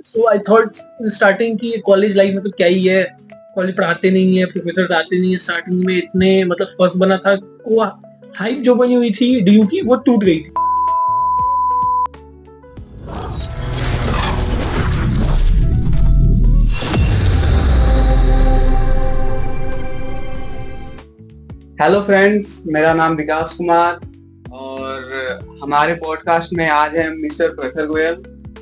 So I thought starting की college life में तो क्या ही है, कॉलेज पढ़ाते नहीं है, प्रोफेसर आते नहीं है। स्टार्टिंग में इतने मतलब फर्स्ट बना था, वो हाइप जो बनी हुई थी डीयू की वो टूट गई थी। हेलो फ्रेंड्स, मेरा नाम विकास कुमार और हमारे पॉडकास्ट में आज हैं मिस्टर प्रखर गोयल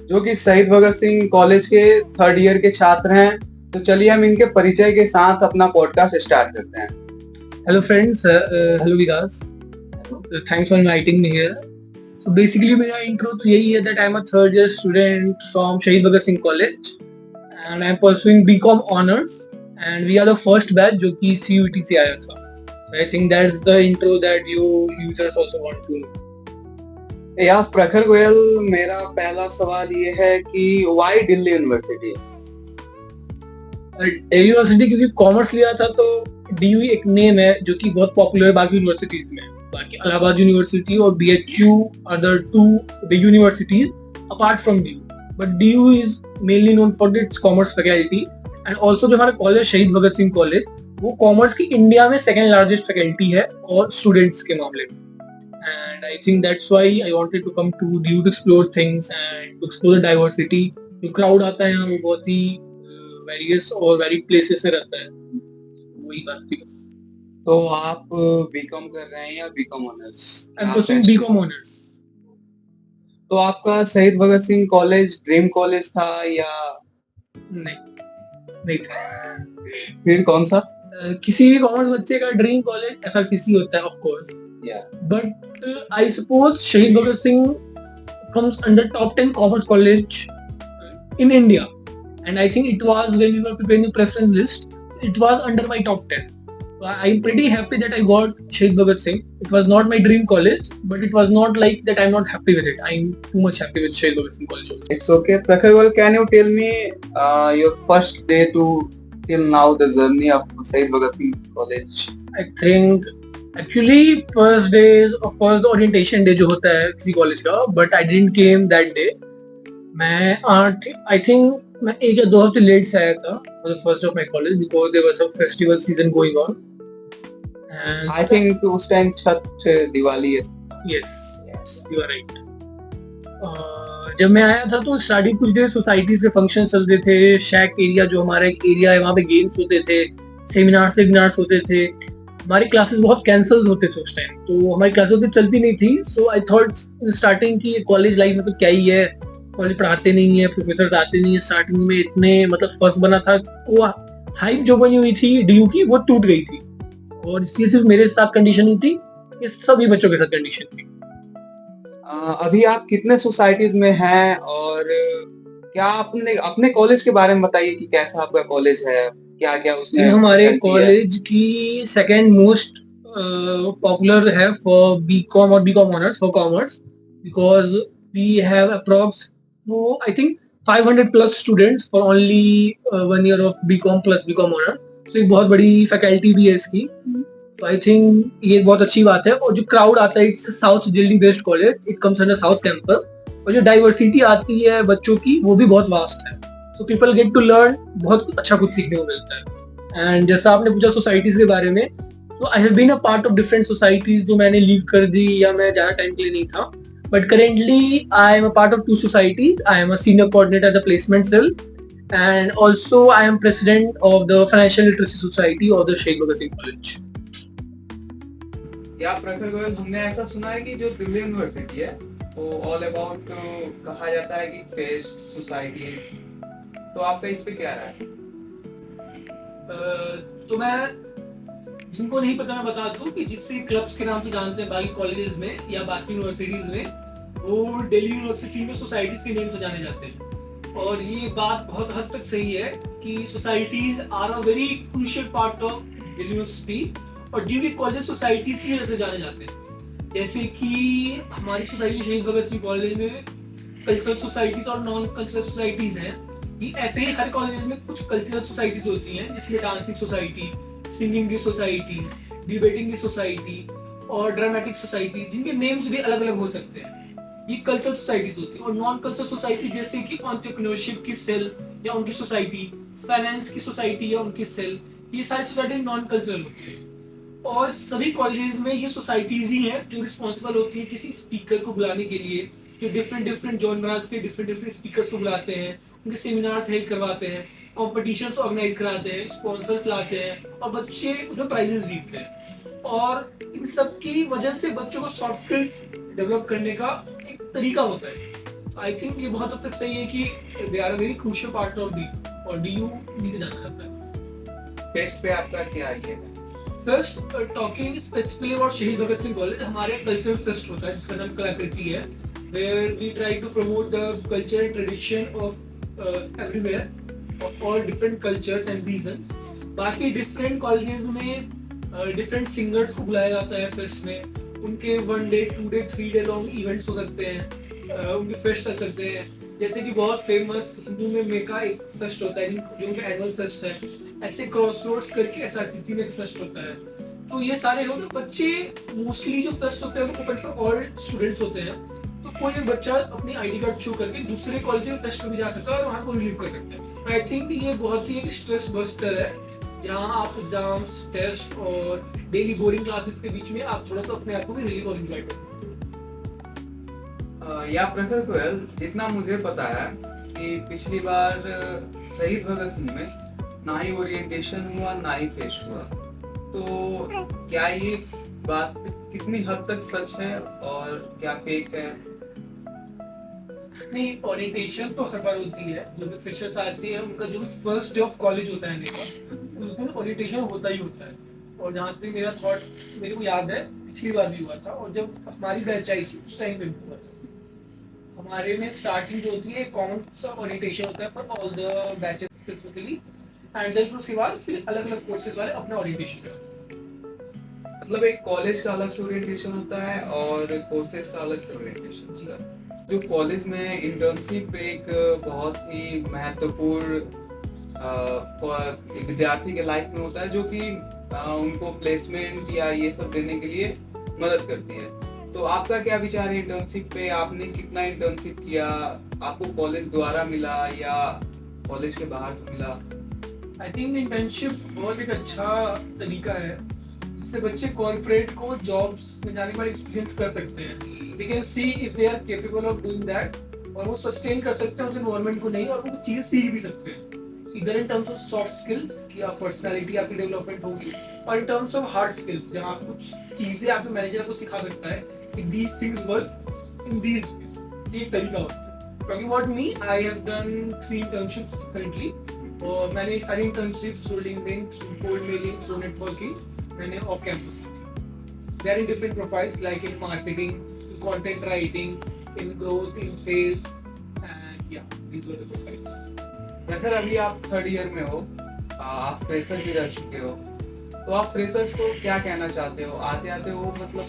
जो कि शहीद भगत सिंह कॉलेज के थर्ड ईयर के छात्र हैं। तो चलिए हम इनके परिचय के साथ अपना पॉडकास्ट स्टार्ट करते हैं। Hello friends, hello Vikas, thanks for inviting me here. So basically मेरा इंट्रो तो यही है that I am a third year student from Shaheed Bhagat Singh college and I am pursuing BCom honours and we are the first batch जो कि CUET से आया था। I think that's the intro that you users also want to know. या प्रखर गोयल, मेरा पहला सवाल ये है कि why Delhi university? Delhi university क्योंकि कॉमर्स लिया था, तो डीयू एक नेम है जो कि बहुत पॉपुलर है बाकी यूनिवर्सिटीज में। बाकी इलाहाबाद यूनिवर्सिटी और BHU are the two big universities apart from DU, but DU is mainly known for its commerce faculty and also जो हमारा कॉलेज शहीद भगत सिंह कॉलेज वो कॉमर्स की इंडिया में सेकेंड लार्जेस्ट फैकल्टी है और स्टूडेंट्स के मामले में। And I think that's why I wanted to come to DU to explore things and to explore the diversity. जो क्राउड आता है यहाँ वो बहुत ही वेरियस और वेरी प्लेसेस से रहता है, वही बात थी बस। तो आप बीकॉम कर रहे हैं या BCom honours? I am pursuing BCom honours. तो आपका Shaheed Bhagat Singh college dream college था या नहीं था? फिर कौन सा? किसी भी कॉमर्स बच्चे का ड्रीम कॉलेज एसआरसीसी होता है of course, but I suppose शहीद Bhagat Singh comes under top 10 commerce college in India, and I think it was when we were preparing the preference list, it was under my top 10. So I'm pretty happy that I got Shahid Bhagat Singh. It was not my dream college, but it was not like that I'm not happy with it. I'm too much happy with Shahid Bhagat Singh College also. It's okay. Prakhar, can you tell me your first day to till now, the journey of Shahid Bhagat Singh College? I think actually first day is of course the orientation day जो होता है किसी college का, but I didn't came that day. I think मैं 1 या 2 हफ्ते late से आया था for the first of my college because there was some festival season going on. And I think उस टाइम छठ दिवाली है। Yes, you are right. जब मैं आया था तो स्टार्टिंग कुछ देर सोसाइटीज के फंक्शन चलते थे, शैक एरिया जो हमारा एक एरिया है वहाँ पे गेम्स होते थे, सेमिनार्स होते थे। हमारी क्लासेस बहुत कैंसिल होते थे उस टाइम, तो हमारी क्लासेस चलती नहीं थी। सो आई थॉट स्टार्टिंग की कॉलेज लाइफ में तो क्या ही है, कॉलेज पढ़ाते नहीं है, प्रोफेसर आते नहीं है। स्टार्टिंग में इतने मतलब फर्स्ट बना था, वो हाइप जो बनी हुई थी डीयू की वो टूट गई थी, और इसलिए सिर्फ मेरे साथ कंडीशन नहीं थी, ये सभी बच्चों के साथ कंडीशन थी। अभी आप कितने सोसाइटीज में हैं और क्या आपने अपने कॉलेज के बारे में बताइए कि कैसा आपका कॉलेज है, क्या क्या उसमें? हमारे कॉलेज की सेकेंड मोस्ट पॉपुलर है फॉर बीकॉम और BCom honours for commerce, because we have approx I think 500 plus students for only 1 year of BCom plus BCom honours. तो एक बहुत बड़ी फैकल्टी भी है इसकी, तो आई थिंक ये बहुत अच्छी बात है। और जो क्राउड आता है it's south Delhi based college, it comes under south campus, और जो डाइवर्सिटी आती है बच्चों की वो भी बहुत वास्ट है, so people get to learn, बहुत अच्छा कुछ सीखने को मिलता है। एंड जैसा आपने पूछा सोसाइटीज के बारे में, तो I have been a part of different societies जो मैंने लीव कर दी या मैं ज्यादा टाइम के लिए नहीं था, but currently I am a part of 2 societies. I am a senior coordinator at the placement cell and also I am president of the financial literacy society of the Shaheed Bhagat Singh college. या प्रखर गोयल, हमने ऐसा सुना है कि जो दिल्ली यूनिवर्सिटी है वो ऑल अबाउट कहा जाता है कि बेस्ट सोसाइटीज, तो आपका इस पे क्या राय है? तो मैं जिनको नहीं पता मैं बता दूं कि जिससे क्लब्स के नाम से जानते हैं बाकी कॉलेजेस में या बाकी यूनिवर्सिटीज में, वो दिल्ली यूनिवर्सिटी में सोसाइटीज के नेम से जाने जाते हैं। और ये बात बहुत हद तक सही है कि societies are a very crucial part of Delhi university, और डीयू कॉलेज सोसाइटीज की वजह से जाने जाते हैं। जैसे कि हमारी सोसाइटी शहीद भगत सिंह कॉलेज में कल्चरल सोसाइटीज और नॉन कल्चरल सोसाइटीज हैं। ये ऐसे ही हर कॉलेज में कुछ कल्चरल सोसाइटीज होती हैं जिसमें डांसिंग सोसाइटी, सिंगिंग की सोसाइटी, डिबेटिंग की सोसाइटी और ड्रामेटिक सोसाइटी, जिनके नेम्स भी अलग अलग हो सकते हैं। ये कल्चरल सोसाइटीज होती है। और नॉन कल्चरल सोसाइटी जैसे कि एंटरप्रेन्योरशिप की सेल या उनकी सोसाइटी, फाइनेंस की सोसाइटी या उनकी सेल, ये सारी सोसाइटी नॉन कल्चरल होती है। और सभी कॉलेजेस में ये सोसाइटीज ही हैं जो रिस्पॉन्सिबल होती है किसी स्पीकर को बुलाने के लिए, जो डिफरेंट डिफरेंट जॉनरास के डिफरेंट डिफरेंट स्पीकर्स को बुलाते हैं, उनके सेमिनार्स हेल्ड करवाते हैं, कॉम्पिटिशन्स ऑर्गेनाइज कराते हैं, स्पॉन्सर्स लाते हैं और बच्चे उसमें प्राइजेस जीतते हैं। और इन सब की वजह से बच्चों को सॉफ्ट स्किल्स डेवलप करने का एक तरीका होता है। आई थिंक ये बहुत हद तक सही है कि they are a very crucial part of D, और डीयू से जाना जाता है। फेस्ट पे आपका क्या ये है? First talking specifically about Shaheed Bhagat Singh college, हमारे कल्चरल फेस्ट होता है जिसका नाम कलाकृति है, where we try to promote the culture and tradition of everywhere of all different cultures and regions. बाकी डिफरेंट कॉलेजेस में डिफरेंट सिंगर्स को बुलाया जाता है फेस्ट में, उनके 1 day 2 day 3 day long events हो सकते हैं, उनके फेस्ट चल सकते हैं। जैसे कि बहुत फेमस हिंदू में मेका एक फेस्ट होता है जो उनका एनुअल फेस्ट है, ऐसे क्रॉसरोड्स करके एसआरसीटी में एक फेस्ट होता है। तो ये सारे हो गए। बच्चे मोस्टली जो फेस्ट होते हैं वो ओपन फॉर ऑल स्टूडेंट्स होते हैं, तो कोई भी बच्चा अपनी आईडी कार्ड शो करके दूसरे कॉलेज में फेस्ट में भी जा सकता है और वहाँ को रिलीव कर सकता है। आई थिंक ये बहुत ही एक स्ट्रेस बस्टर है, जहाँ आप एग्जाम्स, टेस्ट और डेली बोरिंग क्लासेस के बीच में आप थोड़ा सा अपने आप को भी रिलीव और एंजॉय कर। या प्रखर गोयल, जितना मुझे पता है कि पिछली बार शहीद भगत सिंह में ना ही ओरिएंटेशन हुआ ना ही फेस्ट हुआ, तो क्या ये बात कितनी हद तक सच है और क्या फेक है? नहीं, ओरिएंटेशन तो हर बार होती है। जो भी फ्रेशर्स आते हैं उनका जो भी फर्स्ट डे ऑफ कॉलेज होता है उस दिन ओरिएंटेशन होता ही होता है। और जहाँ तक मेरा थॉट मेरे को याद है पिछली बार भी हुआ था, और जब हमारी बैच आई थी उस टाइम पे भी हुआ था। हमारे में स्टार्टिंग जो होती है कॉमन ओरिएंटेशन होता है for all the batches specifically, and then उसके बाद फिर अलग अलग कोर्सेज वाले अपना ओरिएंटेशन करते हैं। मतलब एक कॉलेज का अलग से ओरिएंटेशन होता है और कोर्सेज का अलग से ओरिएंटेशन होता है। जो कॉलेज में इंटर्नशिप एक बहुत ही महत्वपूर्ण विद्यार्थी के लाइफ में होता है, जो कि उनको प्लेसमेंट या ये सब देने के लिए मदद करती है। तो आपका क्या विचार है इंटर्नशिप पे? आपने कितना इंटर्नशिप किया? आपको कॉलेज द्वारा मिला या कॉलेज के बाहर से मिला? आई थिंक इंटर्नशिप बहुत एक अच्छा तरीका है जिससे बच्चे कॉर्पोरेट को जॉब्स में जाने के बाद एक्सपीरियंस कर सकते हैं। They can see if they are capable of doing that, और वो सस्टेन कर सकते हैं उस एनवायरनमेंट को नहीं, और वो चीज़ें सीख भी सकते हैं, इधर in terms of soft skills कि आप पर्सनालिटी आपकी डेवलपमेंट होगी, और in terms of hard skills जहाँ आप कुछ चीज़ें आपके मैनेजर को सिखा सकता है कि these things work in these, एक तरीका होता है। Talking about me, I have done 3 internships currently, और मैंने सारी internships through LinkedIn, through cold mailing, through networking मैंने ऑफ कैंपस की थी। They are in different profiles like in marketing, in content writing, in growth, in sales, and या these were the profiles. प्रखर, अभी आप 3rd ईयर में हो, आप फ्रेशर भी रह चुके हो, तो आप फ्रेशर्स को क्या कहना चाहते हो? आते आते वो मतलब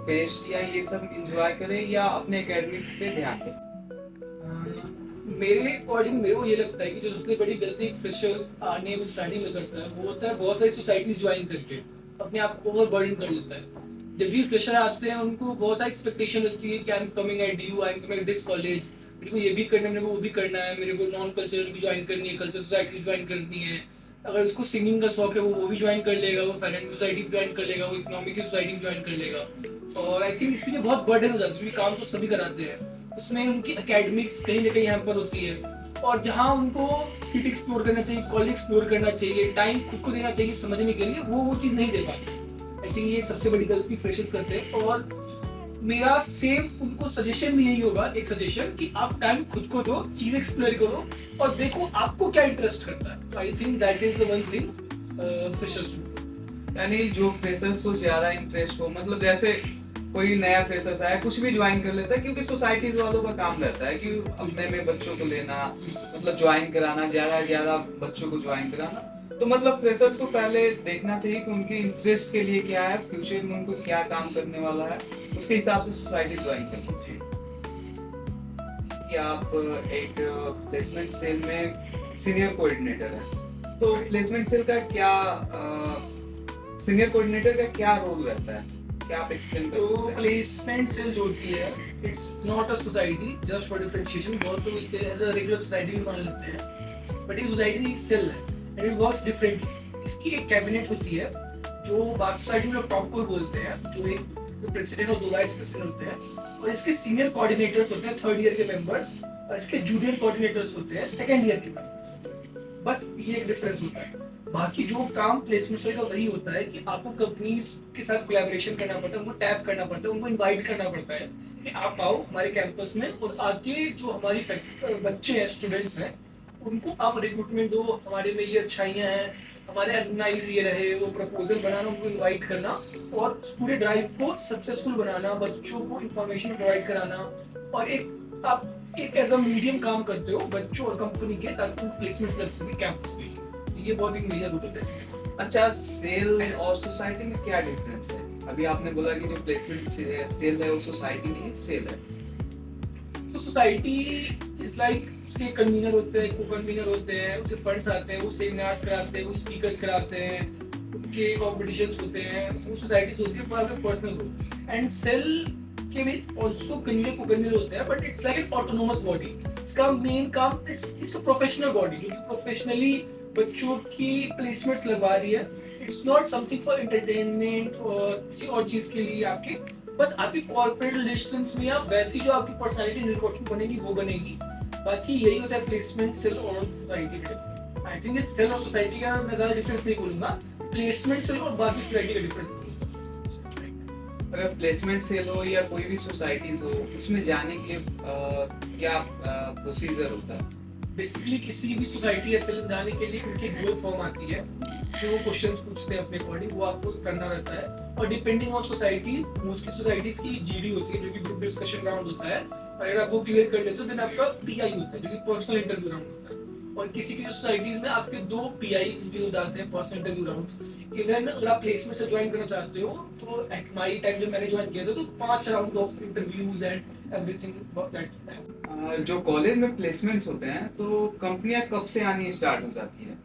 फेस्ट या ये सब एंजॉय करें या अपने एकेडमिक पे ध्यान दें? मेरे अकॉर्डिंग मेरे को ये लगता है कि जो सबसे बड़ी गलती एक फ्रेशर्स आने में स्टार्टिंग में करता है वो होता है बहुत सारी सोसाइटीज ज्वाइन करके अपने आप को ओवरबर्डन कर लेता है। जब भी फ्रेशर आते हैं उनको बहुत सारी एक्सपेक्टेशन होती है कि I am coming at DU, I am coming at this college, मेरे को ये भी करना है, मेरे को वो भी करना है, मेरे को नॉन कल्चरल भी ज्वाइन करनी है, कल्चरल सोसाइटी भी ज्वाइन करनी है। अगर उसको सिंगिंग का शौक है वो भी ज्वाइन कर लेगा, वो फाइनेंस सोसाइटी भी ज्वाइन कर लेगा, वो इकोनॉमिक सोसाइटी भी ज्वाइन कर लेगा। और आई थिंक इसमें बहुत बर्डन हो जाता है क्योंकि काम तो सभी कराते हैं, उसमें उनकी एकेडमिक्स कहीं ना कहीं हैम्पर होती है। और जहाँ उनको सिटी एक्सप्लोर करना चाहिए, कॉलेज एक्सप्लोर करना चाहिए, टाइम खुद को देना चाहिए समझने के लिए, वो चीज़ नहीं दे पाते। आई थिंक ये सबसे बड़ी गलती फ्रेशर्स करते हैं। और मेरा सेम उनको सजेशन भी यही होगा, एक सजेशन कि आप टाइम खुद को दो, चीज़ एक्सप्लोर करो और देखो आपको क्या इंटरेस्ट करता है। आई think that is the one thing freshers. यानी जो फ्रेशर्स को ज्यादा इंटरेस्ट हो, मतलब जैसे कोई नया फ्रेशर्स आया कुछ भी ज्वाइन कर लेता है क्योंकि सोसाइटीज वालों का काम रहता है कि अपने में बच्चों को लेना, मतलब ज्वाइन कराना, ज्यादा बच्चों को ज्वाइन कराना। तो मतलब फ्रेशर्स को पहले देखना चाहिए कि उनके इंटरेस्ट के लिए क्या है, फ्यूचर में उनको क्या काम करने वाला है, उसके हिसाब से सोसाइटी ज्वाइन करनी चाहिए। कि आप एक प्लेसमेंट सेल में सीनियर कोऑर्डिनेटर है, तो प्लेसमेंट सेल का क्या सीनियर कोऑर्डिनेटर का क्या रोल रहता है? क्या आप एक्सप्लेन कर तो सकते हैं? प्लेसमेंट सेल जो होती है, it's not a society, just for differentiation. बहुत लोग इसे एज अ रेगुलर सोसाइटी भी मान लेते हैं, बट ये सोसाइटी एक सेल है एंड इट वर्क्स डिफरेंटली। इसकी एक कैबिनेट होती है जो बाकी सोसाइटी में लोग टॉप कोर बोलते हैं, जो एक प्रेसिडेंट और 2 वाइस प्रेसिडेंट होते हैं, और इसके सीनियर कोऑर्डिनेटर्स होते हैं 3rd ईयर के मेंबर्स, और इसके जूनियर कोऑर्डिनेटर्स होते हैं 2nd ईयर के मेंबर्स। बस ये एक डिफरेंस होता है। बाकी जो काम प्लेसमेंट सेल का वही होता है कि आपको कंपनीज के साथ कोलैबोरेशन करना पड़ता है, उनको टैप करना पड़ता है, उनको इनवाइट करना पड़ता है कि आप आओ हमारे कैंपस में, और आके जो हमारी बच्चे हैं, स्टूडेंट्स हैं, उनको आप रिक्रूटमेंट दो, हमारे में ये अच्छाइयाँ हैं, हमारे एलुमनाइज ये रहे, वो प्रपोजल बनाना, उनको इनवाइट करना, और पूरे ड्राइव को सक्सेसफुल बनाना, बच्चों को इंफॉर्मेशन प्रोवाइड कराना, और एक आप एक एज अ मीडियम काम करते हो बच्चों और कंपनी के, ताकि प्लेसमेंट्स लग सके कैंपस पे। ये बहुत एक मेजर रूट होता है इसमें। अच्छा, सेल और सोसाइटी में क्या डिफरेंस है? अभी आपने बोला कि जो प्लेसमेंट सेल है वो सोसाइटी नहीं है, सेल है। तो सोसाइटी इज लाइक, उसके कन्वीनर होते हैं, को कन्वीनर होते हैं, उससे फंड्स आते हैं, वो सेमिनार्स कराते हैं, वो स्पीकर्स कराते हैं, उनके कॉम्पिटिशन्स होते हैं, वो सोसाइटीज होती है for personal growth. And cell के में आल्सो कन्वीनर को कन्वीनर होते हैं, but it's like an autonomous body. इसका मेन काम, इट्स अ प्रोफेशनल बॉडी जो कि प्रोफेशनली बच्चों की प्लेसमेंट्स लगवा रही है। It's not something for entertainment और किसी और चीज के लिए आपके, बस आपकी कॉर्पोरेट रिलेशंस में या वैसी जो आपकी पर्सनालिटी नेटवर्किंग बनेगी वो बनेगी। बाकी यही होता है प्लेसमेंट सेल और सोसाइटी का डिफरेंस। आई थिंक इस सेल और सोसाइटी का मैं ज्यादा डिफरेंस नहीं बोलूंगा, प्लेसमेंट सेल और बाकी सोसाइटी का डिफरेंस बोलूंगा। अगर प्लेसमेंट सेल हो या कोई भी सोसाइटीज हो, उसमें जाने के लिए क्या प्रोसीजर होता है? बेसिकली किसी भी सोसाइटी या सेल में जाने के लिए उनकी गूगल फॉर्म आती है, उसमें वो क्वेश्चंस पूछते हैं अपने अकॉर्डिंग, वो आपको करना रहता है। और depending on society, mostly societies की जीडी होती है जो कि ग्रुप डिस्कशन राउंड होता है, और अगर आप वो क्लियर कर लेते हो देन आपका पीआई होता है जो कि पर्सनल इंटरव्यू राउंड होता है। और किसी किसी सोसाइटीज में आपके 2 पीआईज भी हो जाते हैं, पर्सनल इंटरव्यू राउंड्स। इवन अगर आप प्लेसमेंट से ज्वाइन करना चाहते हो तो एट माय टाइम जब मैंने ज्वाइन किया था तो 5 round of interviews and everything that. जो कॉलेज में प्लेसमेंट्स होते हैं तो कंपनियां कब से आनी स्टार्ट हो जाती है?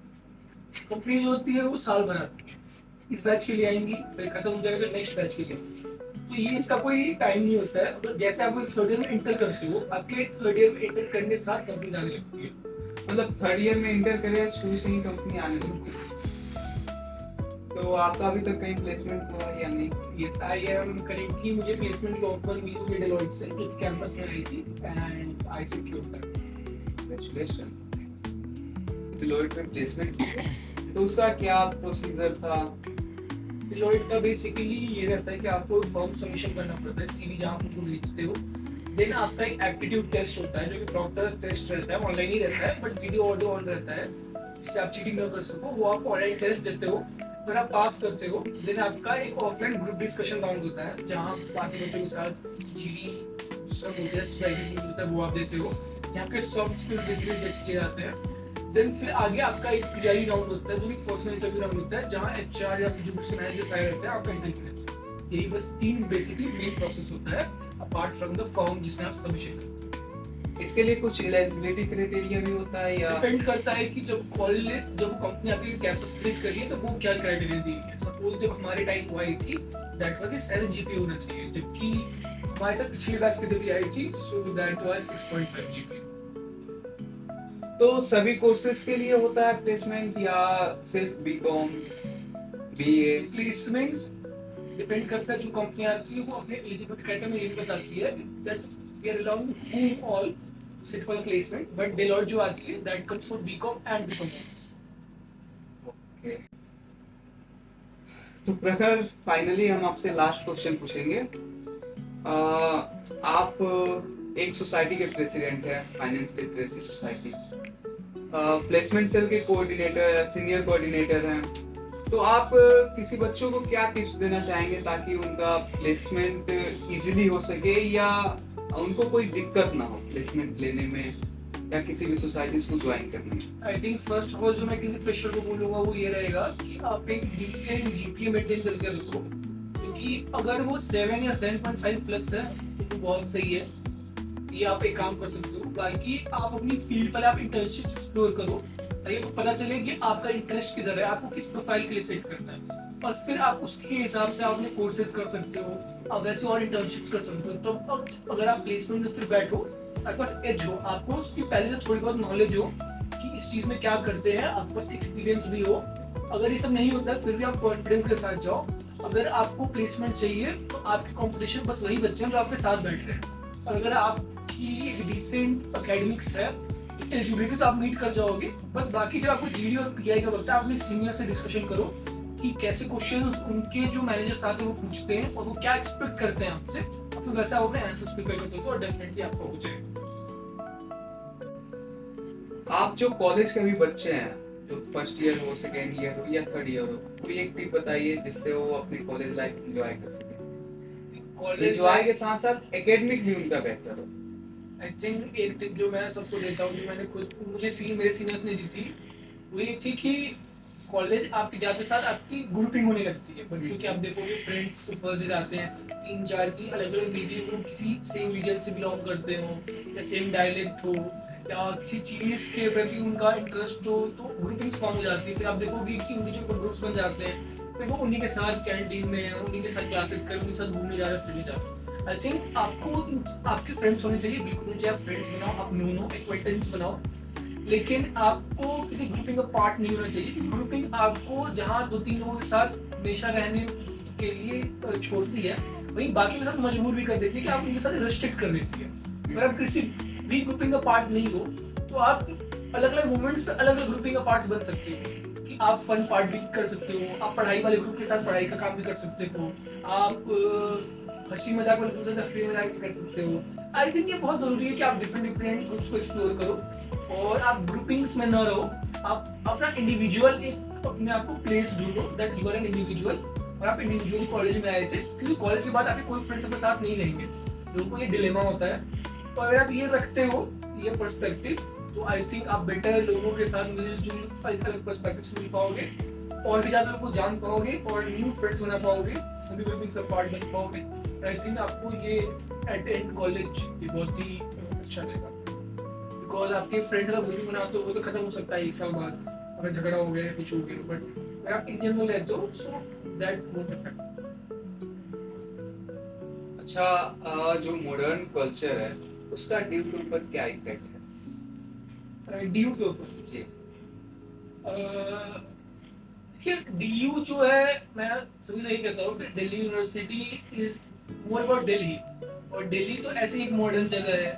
कंपनी जो होती है वो साल भर आती है, इस बैच के लिए आएंगी, फिर खत्म हो जाएगा, नेक्स्ट बैच के लिए आएंगी। तो ये इसका कोई टाइम नहीं होता है। मतलब जैसे आप 3rd ईयर में इंटर करते हो, आपके 3rd ईयर में इंटर करने के साथ कंपनी आने लगती है। मतलब 3rd ईयर में इंटर करे शुरू से ही कंपनी आने लगती है। तो आपका अभी तक कहीं प्लेसमेंट हुआ या नहीं? यस, आई एम करेंटली, मुझे प्लेसमेंट की ऑफर मिली हुई डेलॉइट से जो कैंपस में आई थी, and I secured that. Congratulation. Deloitte में प्लेसमेंट, तो उसका क्या प्रोसीजर था? डेलॉइट का बेसिकली ये रहता है कि आपको फॉर्म सबमिशन करना पड़ता है, सीवी जहाँ उनको भेजते हो। देन आपका एक एप्टीट्यूड टेस्ट होता है जो कि प्रॉपर टेस्ट रहता है, ऑनलाइन ही रहता है, बट वीडियो ऑडियो ऑन रहता है, जिससे आप चीटिंग न कर सको। वो आप ऑनलाइन टेस्ट देते हो, अगर आप पास करते हो देन आपका एक ऑफलाइन ग्रुप डिस्कशन राउंड होता है, जहाँ बाकी बच्चों के साथ जीडी दूसरा बोलते हैं सोसाइटी में होता है, वो आप देते हो, यहाँ के सॉफ्ट स्किल्स बेसिकली जज किए जाते हैं। देन फिर आगे आपका एक पीआई राउंड होता है जो कि पर्सनल इंटरव्यू राउंड होता है, जहाँ एचआर या फिर जो दूसरे मैनेजर्स आए रहते हैं आपका इंटरव्यू करते हैं। यही बस 3 बेसिकली मेन प्रोसेस होता है अपार्ट फ्रॉम द फॉर्म जिसमें आप सबमिशन करते हैं। इसके लिए कुछ एलिजिबिलिटी क्राइटेरिया भी होता है या? डिपेंड करता है कि जब कॉलेज, जब कंपनी आपकी कैंपस विजिट कर रही है तो वो क्या क्राइटेरिया दी है। सपोज जब हमारे टाइम वो आई थी दैट वाज 7 जीपीए होना चाहिए, जबकि हमारे साथ पिछले बैच के जब आई थी सो दैट वाज 6.5 जीपीए। तो सभी कोर्सेज के लिए होता है प्लेसमेंट या सिर्फ बीकॉम बीए? प्लेसमेंट्स डिपेंड करता है, जो कंपनी आती है वो अपने एलिजिबिलिटी क्राइटेरिया में ये भी बताती है that we are allowing whom all sit for the placement, but Deloitte जो आती है that comes for BCom and BCom honors. Okay, तो प्रखर फाइनली हम आपसे लास्ट क्वेश्चन पूछेंगे। आप एक सोसाइटी के प्रेसिडेंट हैं, finance literacy society, placement cell के कोऑर्डिनेटर या सीनियर कोऑर्डिनेटर हैं, तो आप किसी बच्चों को क्या टिप्स देना चाहेंगे ताकि उनका प्लेसमेंट इजीली हो सके या उनको कोई दिक्कत ना हो प्लेसमेंट लेने में या किसी भी सोसाइटीज को ज्वाइन करने में? I think first of all जो मैं किसी फ्रेशर को बोलूंगा वो ये रहेगा कि आप एक डिसेंट जीपीए मेंटेन करके रखो, क्योंकि अगर वो 7 या 7.5 प्लस है तो बहुत सही है, ये आप एक काम कर सकते हो। बाकी आप अपनी फील्ड पर आप इंटर्नशिप एक्सप्लोर करो ताकि आपको पता चले कि आपका इंटरेस्ट किधर है, आपको किस प्रोफाइल के लिए सेट करना है। और फिर आप उसके हिसाब से अपने कोर्सेज कर सकते हो, आप वैसे और इंटर्नशिप्स कर सकते हो। तो अब अगर आप प्लेसमेंट में फिर बैठो, आपके पास एज हो, आपको उसकी पहले से थोड़ी बहुत नॉलेज हो कि इस चीज में क्या करते हैं, आपके पास एक्सपीरियंस भी हो। अगर ये सब नहीं होता है फिर भी आप कॉन्फिडेंस के साथ जाओ। अगर आपको प्लेसमेंट चाहिए तो आपके कंपटीशन बस वही बच्चे हैं जो आपके साथ बैठ रहे हैं। और अगर आपकी एक डिसेंट एकेडमिक्स है, एलिजिबिलिटी तो आप मीट कर जाओगे। बस बाकी जब आपको जीडी और पीआई का वक्त है, आप अपने सीनियर से डिस्कशन करो कि कैसे क्वेश्चंस उनके जो मैनेजर्स आते हैं वो पूछते हैं और वो क्या एक्सपेक्ट करते हैं आपसे, फिर वैसे आप अपने आंसर्स प्रिपेयर कर सकते हो और डेफिनेटली आपको हो जाएगा। आप जो कॉलेज के भी बच्चे हैं, जो फर्स्ट ईयर हो, सेकेंड ईयर हो या थर्ड ईयर हो, कोई एक टिप बताइए जिससे वो अपनी कॉलेज लाइफ एंजॉय कर सके। एंजॉय के साथ साथ एकेडमिक भी उनका बेहतर हो। आई थिंक एक टिप जो मैं सबको देता हूँ, जो मैंने खुद मेरे सीनियर्स ने दी थी, वो ये थी कि कॉलेज आपके जाते साथ आपकी ग्रुपिंग होने लगती है बच्चों की। आप देखोगे फ्रेंड्स जो फर्स्ट डे जाते हैं 3-4 की अलग अलग, मे बी वो किसी सेम रीजन से बिलोंग करते हो या सेम डायलेक्ट हो या किसी चीज के प्रति उनका इंटरेस्ट हो, तो ग्रुपिंग्स फॉर्म हो जाती है। फिर आप देखोगे कि उनके जो ग्रुप्स बन जाते हैं, फिर वो उन्हीं के साथ कैंटीन में, उन्हीं के साथ क्लासेस कर, उन्हीं के साथ घूमने जा रहे हैं, फिरने जा रहे हैं। आई थिंक आपको आपके फ्रेंड्स होने चाहिए, बिल्कुल चाहे आप फ्रेंड्स बनाओ, आप नो एक्वेंटेंस बनाओ, लेकिन आपको किसी ग्रुपिंग का पार्ट नहीं होना चाहिए। ग्रुपिंग आपको जहाँ 2-3 लोगों के साथ हमेशा रहने के लिए छोड़ती है, वहीं बाकी के साथ मजबूर भी कर देती है कि आप उनके साथ रिस्ट्रिक्ट कर देती है। अगर आप किसी भी ग्रुपिंग का पार्ट नहीं हो तो आप अलग अलग मोमेंट्स पे अलग अलग ग्रुपिंग का पार्ट्स बन सकते हो कि आप फन पार्ट भी कर सकते हो, आप पढ़ाई वाले ग्रुप के साथ पढ़ाई का काम भी कर सकते हो, आप हंसी मजाक वाले ग्रुप के साथ हंसी मजाक भी कर सकते हो। आई थिंक ये बहुत जरूरी है कि आप डिफरेंट ग्रुप्स को एक्सप्लोर करो और आप ग्रुपिंग्स में न रहो। आप अपना इंडिविजुअल एक अपने आप को प्लेस ढूंढो that you are an individual. और आप इंडिविजुअली कॉलेज में आए थे क्योंकि कॉलेज के बाद आपके कोई फ्रेंड्स अपने साथ नहीं रहेंगे। लोगों को ये डिलेमा होता है, तो अगर आप ये रखते हो ये पर्सपेक्टिव, तो आई थिंक आप बेटर लोगों के साथ मिलजुल अलग पर्सपेक्टिव से मिल पाओगे और भी ज्यादा लोगों को जान पाओगे और न्यू फ्रेंड्स बना पाओगे, सभी ग्रुपिंग का पार्ट बन पाओगे। आई थिंक आपको ये एट एंड कॉलेज ये बहुत ही अच्छा रहेगा, बिकॉज आपके फ्रेंड्स का ग्रुपिंग बनाते हो वो तो खत्म हो सकता है 1 साल बाद, अगर झगड़ा हो गया कुछ हो गया, बट अगर आप इंडियन में रहते हो सो दैट वोंट अफेक्ट। अच्छा, जो मॉडर्न कल्चर है उसका ड्यू के ऊपर क्या इफेक्ट है? डीयू के ऊपर जी देखिए, डीयू जो है, मैं सभी से यही कहता हूँ कि Delhi university is more about Delhi. और दिल्ली तो ऐसी एक मॉडर्न जगह है,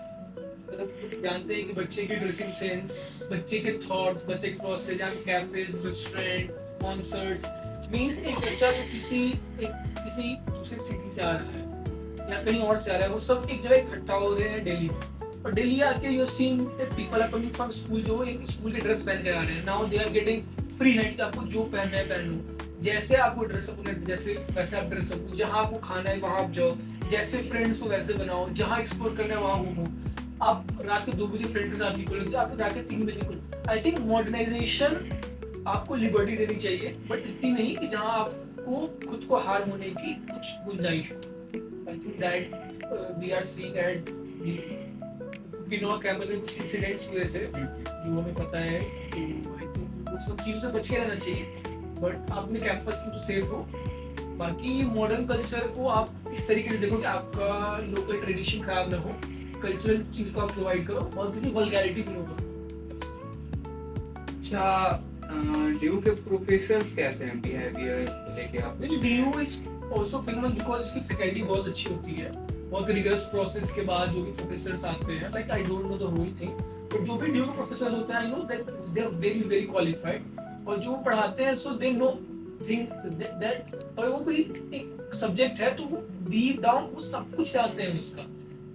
मतलब जानते हैं कि बच्चे की ड्रेसिंग सेंस, बच्चे के थॉट्स, बच्चे के प्रोसेस, जहाँ कैफेज, रेस्टोरेंट, कॉन्सर्ट्स, मींस एक बच्चा जो किसी दूसरे सिटी से आ रहा है या कहीं और से आ रहा है, वो सब एक जगह इकट्ठा हो रहे हैं दिल्ली में। और दिल्ली आके you seen that people are coming from school, जो एक स्कूल के ड्रेस पहन के आ रहे हैं। Now they are getting free hand कि आपको जो पहनना है पहनो, जैसे आपको ड्रेसअप होना है जैसे वैसे आप ड्रेसअप हो, जहाँ आपको खाना है वहाँ आप जाओ, जैसे फ्रेंड्स हो वैसे बनाओ, जहाँ एक्सप्लोर करना है वहाँ घूमो। आप रात के 2 बजे फ्रेंड के साथ निकलो, आप रात के 3 बजे निकलो। आई थिंक मॉडर्नाइजेशन आपको लिबर्टी देनी चाहिए, बट इतनी नहीं कि जहाँ आपको खुद को हार होने की कुछ गुंजाइश हो। I think that we are seeing at कि नॉर्थ कैंपस में कुछ इंसिडेंट्स हुए थे जो हमें पता है, तो आई थिंक वो सब चीज़ों से बच के रहना चाहिए, बट आप अपने कैंपस में तो सेफ हो। बाकी मॉडर्न कल्चर को आप इस तरीके से देखो कि आपका लोकल ट्रेडिशन खराब ना हो, कल्चरल चीज को आप प्रोवाइड करो और किसी वल्गैरिटी भी ना करो। अच्छा, ड्यू के प्रोफेसर्स कैसे हैं बिहेवियर लेके? आप due is also famous because इसकी फैकल्टी बहुत अच्छी होती है, बहुत रिगरस प्रोसेस के बाद जो भी प्रोफेसर्स आते हैं, like I don't know the whole thing, but जो भी ड्यू के प्रोफेसर्स होते हैं I know that they are very very qualified, और जो पढ़ाते हैं so they know think that, और वो कोई एक सब्जेक्ट है तो वो डीप डाउन वो सब कुछ जानते हैं उसका,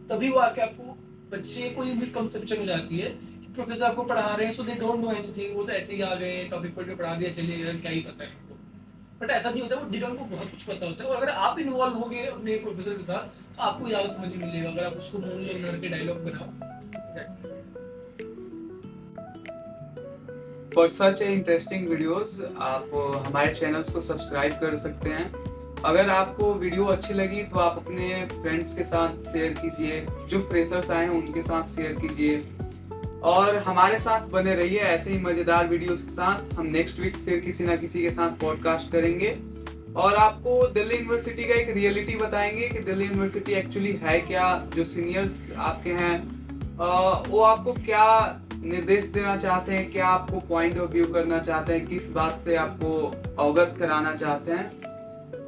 तभी वो आके आपको, बच्चे को ये मिसकंसेप्शन हो जाती है कि प्रोफेसर आपको पढ़ा रहे हैं so they don't know anything, वो तो ऐसे ही आ गए टॉपिक पर पढ़ा दिया चलिए यार क्या ही पता है, बट ऐसा नहीं होता, वो डिडन को बहुत कुछ पता होता है। और अगर आप इन्वॉल्व हो गए अपने प्रोफेसर के साथ तो आपको ज्यादा समझ मिलेगा, अगर आप उसको मोनोलॉग बना के डायलॉग बनाओ। फॉर सच इंटरेस्टिंग वीडियोस आप हमारे चैनल्स को सब्सक्राइब कर सकते हैं। अगर आपको वीडियो अच्छी लगी तो आप अपने फ्रेंड्स के साथ शेयर कीजिए, जो फ्रेशर्स आए हैं उनके साथ शेयर कीजिए, और हमारे साथ बने रहिए ऐसे ही मज़ेदार वीडियोस के साथ। हम नेक्स्ट वीक फिर किसी ना किसी के साथ पॉडकास्ट करेंगे। और आपको दिल्ली यूनिवर्सिटी का एक रियलिटी बताएंगे कि दिल्ली यूनिवर्सिटी एक्चुअली है क्या, जो सीनियर्स आपके हैं वो आपको क्या निर्देश देना चाहते हैं, क्या आपको पॉइंट ऑफ व्यू करना चाहते हैं, किस बात से आपको अवगत कराना चाहते हैं।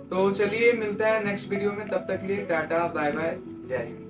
तो चलिए मिलते हैं नेक्स्ट वीडियो में, तब तक के लिए टाटा बाय बाय, जय हिंद।